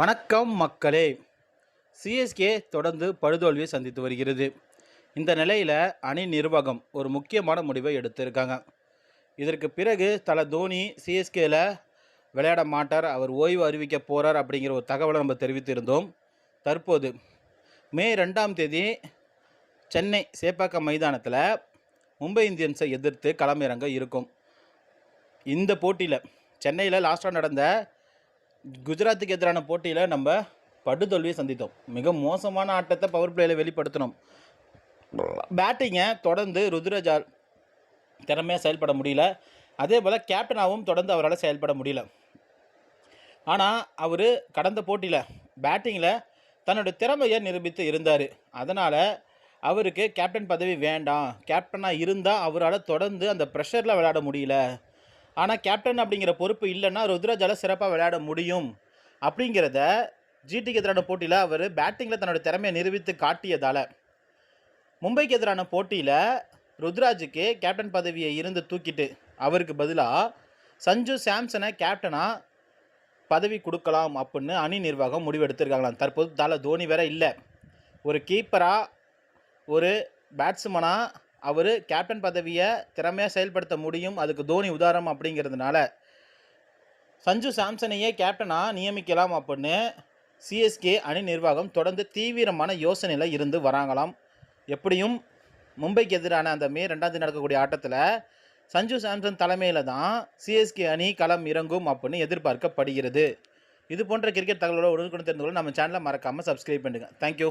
வணக்கம் மக்களே. சிஎஸ்கே தொடர்ந்து படுதோல்வியை சந்தித்து வருகிறது. இந்த நிலையில் அணி நிர்வாகம் ஒரு முக்கியமான முடிவை எடுத்திருக்காங்க. இதற்கு பிறகு தோனி சிஎஸ்கேல விளையாட மாட்டார், அவர் ஓய்வு அறிவிக்க போகிறார் அப்படிங்கிற ஒரு தகவலை நம்ம தெரிவித்திருந்தோம். தற்போது மே 2ஆம் தேதி சென்னை சேப்பாக்கம் மைதானத்தில் மும்பை இந்தியன்ஸை எதிர்த்து களமிறங்க இருக்கும். இந்த போட்டியில் சென்னையில் லாஸ்ட்டாக நடந்த குஜராத்துக்கு எதிரான போட்டியில் நம்ம படுதோல்வியை சந்தித்தோம். மிக மோசமான ஆட்டத்தை பவர் பிளேயில் வெளிப்படுத்தினோம். பேட்டிங்கை தொடர்ந்து ருத்ரஜால் திறமையாக செயல்பட முடியல. அதே போல் கேப்டனாகவும் தொடர்ந்து அவரால் செயல்பட முடியல. ஆனால் அவர் கடந்த போட்டியில் பேட்டிங்கில் தன்னுடைய திறமையை நிரூபித்து இருந்தார். அதனால் அவருக்கு கேப்டன் பதவி வேண்டாம், கேப்டனாக இருந்தால் அவரால் தொடர்ந்து அந்த ப்ரெஷரில் விளையாட முடியல. ஆனால் கேப்டன் அப்படிங்கிற பொறுப்பு இல்லைன்னா ருத்ராஜால் சிறப்பாக விளையாட முடியும் அப்படிங்கிறத ஜிடிக்கு எதிரான போட்டியில் அவர் பேட்டிங்கில் தன்னோட திறமையை நிரூபித்து காட்டியதால் மும்பைக்கு எதிரான போட்டியில் ருத்ராஜுக்கு கேப்டன் பதவியை இருந்து தூக்கிட்டு அவருக்கு பதிலாக சஞ்சு சாம்சனை கேப்டனாக பதவி கொடுக்கலாம் அப்படின்னு அணி நிர்வாகம் முடிவெடுத்திருக்காங்களாம். தற்போது தோனி வேற இல்லை, ஒரு கீப்பராக ஒரு பேட்ஸ்மனாக அவர் கேப்டன் பதவியை திறமையாக செயல்படுத்த முடியும், அதுக்கு தோனி உதாரணம் அப்படிங்கிறதுனால சஞ்சு சாம்சனையே கேப்டனாக நியமிக்கலாம் அப்படின்னு சிஎஸ்கே அணி நிர்வாகம் தொடர்ந்து தீவிரமான யோசனையில் இருந்து வராங்களாம். எப்படியும் மும்பைக்கு எதிரான அந்த மே 2ஆம் தேதி நடக்கக்கூடிய ஆட்டத்தில் சஞ்சு சாம்சன் தலைமையில் தான் சிஎஸ்கே அணி களம் இறங்கும் அப்படின்னு எதிர்பார்க்கப்படுகிறது. இது போன்ற கிரிக்கெட் தகவலோடு உடனுக்குடன் தெரிந்து கொள்ள நம்ம சேனலை மறக்காமல் சப்ஸ்கிரைப் பண்ணுங்கள். தேங்க்யூ.